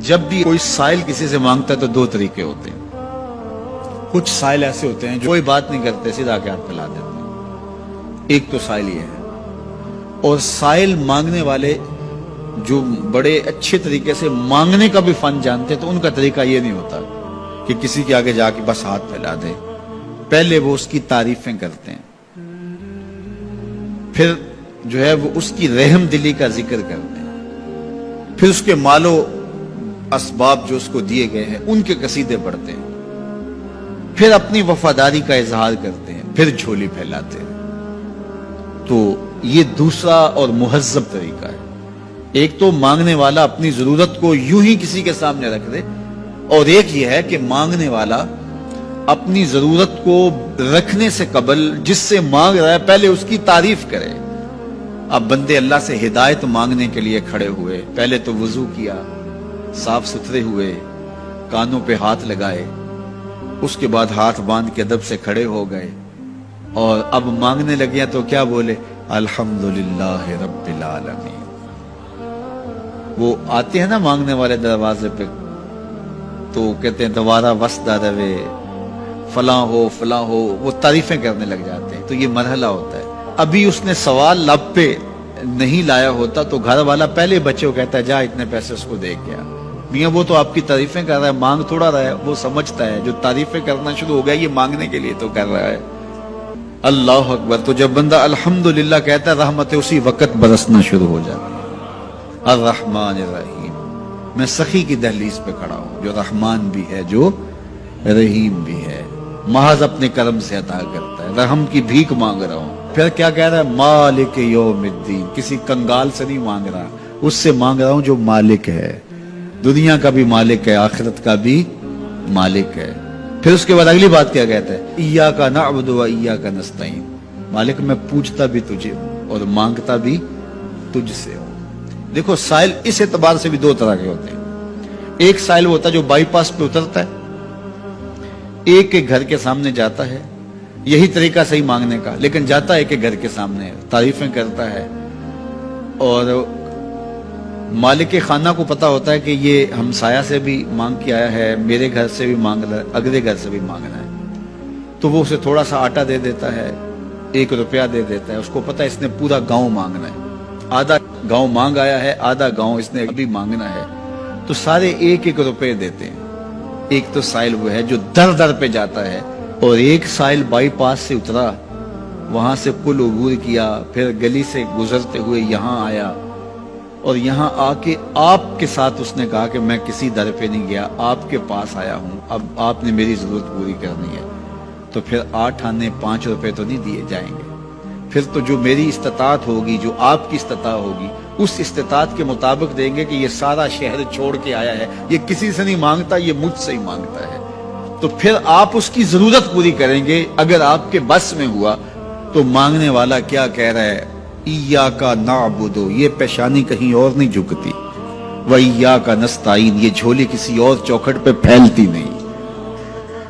جب بھی کوئی سائل کسی سے مانگتا ہے تو دو طریقے ہوتے ہیں. کچھ سائل ایسے ہوتے ہیں جو کوئی بات نہیں کرتے، سیدھا کے ہاتھ پھیلا دیتے ہیں. ایک تو سائل یہ ہے. اور سائل مانگنے والے جو بڑے اچھے طریقے سے مانگنے کا بھی فن جانتے ہیں تو ان کا طریقہ یہ نہیں ہوتا کہ کسی کے آگے جا کے بس ہاتھ پھیلا دے. پہلے وہ اس کی تعریفیں کرتے ہیں، پھر جو ہے وہ اس کی رحم دلی کا ذکر کرتے ہیں، پھر اس کے مال و اسباب جو اس کو دیے گئے ہیں ان کے قصیدے پڑھتے ہیں، پھر اپنی وفاداری کا اظہار کرتے ہیں، پھر جھولی پھیلاتے ہیں. تو یہ دوسرا اور مہذب طریقہ ہے. ایک تو مانگنے والا اپنی ضرورت کو یوں ہی کسی کے سامنے رکھ دے، اور ایک یہ ہے کہ مانگنے والا اپنی ضرورت کو رکھنے سے قبل جس سے مانگ رہا ہے پہلے اس کی تعریف کرے. اب بندے اللہ سے ہدایت مانگنے کے لیے کھڑے ہوئے، پہلے تو وضو کیا، صاف ستھرے ہوئے، کانوں پہ ہاتھ لگائے، اس کے بعد ہاتھ باندھ کے ادب سے کھڑے ہو گئے، اور اب مانگنے لگے تو کیا بولے؟ الحمدللہ رب العالمین. وہ آتے ہیں نا مانگنے والے دروازے پہ تو کہتے ہیں دوبارہ وسدہ روے، فلاں ہو فلاں ہو، وہ تعریفیں کرنے لگ جاتے ہیں. تو یہ مرحلہ ہوتا ہے. ابھی اس نے سوال لب پہ نہیں لایا ہوتا تو گھر والا پہلے بچے کو کہتا ہے جا اتنے پیسے اس کو دے گیا. میاں وہ تو آپ کی تعریفیں کر رہا ہے، مانگ تھوڑا رہا ہے. وہ سمجھتا ہے جو تعریفیں کرنا شروع ہو گیا یہ مانگنے کے لیے تو کر رہا ہے. اللہ اکبر. تو جب بندہ الحمدللہ کہتا ہے رحمتیں اسی وقت برسنا شروع ہو جاتی ہے. الرحمن الرحیم. میں سخی کی دہلیز پہ کھڑا ہوں جو رحمان بھی ہے جو رحیم بھی ہے، محض اپنے کرم سے عطا کرتا ہے. رحم کی بھیک مانگ رہا ہوں. پھر کیا کہہ رہا ہے؟ مالک یوم الدین. کسی کنگال سے نہیں مانگ رہا، اس سے مانگ رہا ہوں جو مالک ہے، دنیا کا بھی مالک ہے، آخرت کا بھی مالک ہے. پھر اس کے بعد اگلی بات کیا کہتا ہے؟ ایاک نعبد و ایاک نستعین. مالک میں پوچھتا بھی تجھے ہوں اور مانگتا بھی تجھ سے ہوں. دیکھو سائل اس اعتبار سے بھی دو طرح کے ہوتے ہیں. ایک سائل ہوتا ہے جو بائی پاس پہ اترتا ہے، ایک کے گھر کے سامنے جاتا ہے، یہی طریقہ صحیح مانگنے کا، لیکن جاتا ہے کہ گھر کے سامنے تعریفیں کرتا ہے اور مالک خانہ کو پتا ہوتا ہے کہ یہ ہمسایہ سے بھی مانگ کے آیا ہے، میرے گھر سے بھی مانگ رہا ہے، اگلے گھر سے بھی مانگنا ہے. تو وہ اسے تھوڑا سا آٹا دے دیتا ہے، 1 روپیہ دے دیتا ہے. اس کو پتا ہے اس نے پورا گاؤں مانگنا ہے، آدھا گاؤں مانگ آیا ہے، آدھا گاؤں اس نے ابھی مانگنا ہے. تو سارے 1 روپے دیتے ہیں. ایک تو سائل وہ ہے جو در در پہ جاتا ہے، اور ایک سائل بائی پاس سے اترا، وہاں سے پل عبور کیا، پھر گلی سے گزرتے ہوئے یہاں آیا، اور یہاں آ کے آپ کے ساتھ اس نے کہا کہ میں کسی در پہ نہیں گیا، آپ کے پاس آیا ہوں، اب آپ نے میری ضرورت پوری کرنی ہے. تو پھر 8 آنے 5 روپے تو نہیں دیے جائیں گے. پھر تو جو میری استطاعت ہوگی، جو آپ کی استطاعت ہوگی، اس استطاعت کے مطابق دیں گے کہ یہ سارا شہر چھوڑ کے آیا ہے، یہ کسی سے نہیں مانگتا، یہ مجھ سے ہی مانگتا ہے. تو پھر آپ اس کی ضرورت پوری کریں گے. اگر آپ کے بس میں ہوا تو مانگنے والا کیا کہہ رہا ہے؟ ایاک نعبد. یہ پیشانی کہیں اور نہیں جھکتی، و ایاک نستعین. یہ جھولی کسی اور چوکھٹ پہ پھیلتی نہیں.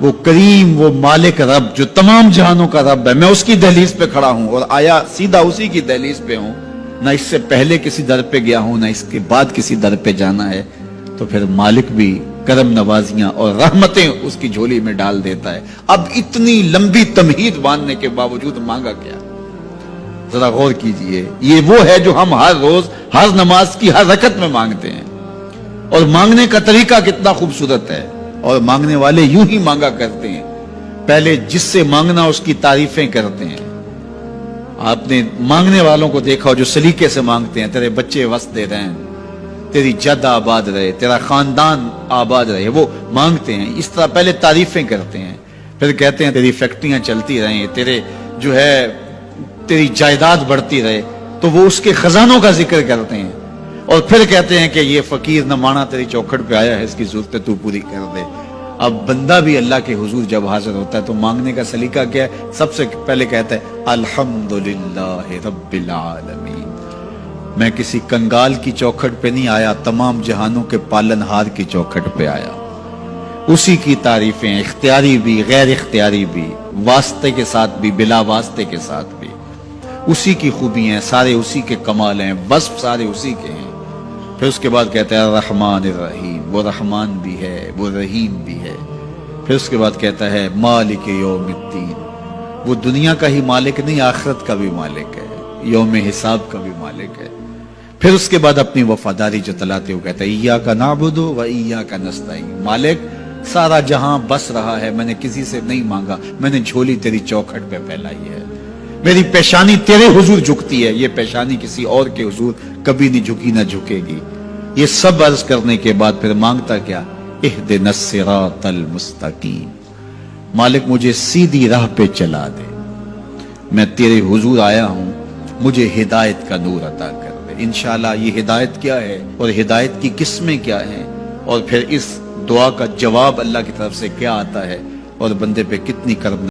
وہ کریم، وہ مالک رب جو تمام جہانوں کا رب ہے، میں اس کی دہلیز پہ کھڑا ہوں اور آیا سیدھا اسی کی دہلیز پہ ہوں. نہ اس سے پہلے کسی در پہ گیا ہوں، نہ اس کے بعد کسی در پہ جانا ہے. تو پھر مالک بھی کرم نوازیاں اور رحمتیں اس کی جھولی میں ڈال دیتا ہے. اب اتنی لمبی تمہید باندھنے کے باوجود مانگا کیا؟ ذرا غور کیجئے. یہ وہ ہے جو ہم ہر روز ہر نماز کی ہر رکعت میں مانگتے ہیں. اور مانگنے کا طریقہ کتنا خوبصورت ہے، اور مانگنے والے یوں ہی مانگا کرتے ہیں. پہلے جس سے مانگنا اس کی تعریفیں کرتے ہیں. آپ نے مانگنے والوں کو دیکھا جو سلیقے سے مانگتے ہیں، تیرے بچے وسدے رہیں، تیری جد آباد رہے، تیرا خاندان آباد رہے. وہ مانگتے ہیں اس طرح، پہلے تعریفیں کرتے ہیں، پھر کہتے ہیں تیری فیکٹریاں چلتی رہیں، تیرے جو ہے تیری جائیداد بڑھتی رہے. تو وہ اس کے خزانوں کا ذکر کرتے ہیں، اور پھر کہتے ہیں کہ یہ فقیر نمانہ تیری چوکھٹ پہ آیا ہے، اس کی ضرورتیں تو پوری کر دے. اب بندہ بھی اللہ کے حضور جب حاضر ہوتا ہے تو مانگنے کا سلیقہ کیا ہے؟ سب سے پہلے کہتا ہے الحمدللہ رب العالمین. میں کسی کنگال کی چوکھٹ پہ نہیں آیا، تمام جہانوں کے پالن ہار کی چوکھٹ پہ آیا. اسی کی تعریفیں اختیاری بھی غیر اختیاری بھی، واسطے کے ساتھ بھی بلا واسطے کے ساتھ بھی، اسی کی خوبیاں ہیں، سارے اسی کے کمال ہیں، وصف سارے اسی کے ہیں. پھر اس کے بعد کہتا ہے الرحمن الرحیم، وہ رحمان بھی ہے وہ رحیم بھی ہے۔ پھر اس کے بعد کہتا ہے مالک یوم الدین، وہ دنیا کا ہی مالک نہیں، آخرت کا بھی مالک ہے، یوم حساب کا بھی مالک ہے۔ پھر اس کے بعد اپنی وفاداری جتلاتے ہوئے کہتا ہے ایاک نعبد و ایاک نستعین، مالک سارا جہاں بس رہا ہے، میں نے کسی سے نہیں مانگا، میں نے جھولی تیری چوکھٹ پہ پھیلائی ہے، میری پیشانی تیرے حضور جھکتی ہے، یہ پیشانی کسی اور کے حضور کبھی نہیں جھکی نہ جھکے گی۔ یہ سب عرض کرنے کے بعد پھر مانگتا کیا؟ اہدنا الصراط المستقیم، مالک مجھے سیدھی راہ پہ چلا دے، میں تیرے حضور آیا ہوں، مجھے ہدایت کا نور عطا کر دے۔ انشاءاللہ یہ ہدایت کیا ہے اور ہدایت کی قسمیں کیا ہیں، اور پھر اس دعا کا جواب اللہ کی طرف سے کیا آتا ہے، اور بندے پہ کتنی کرم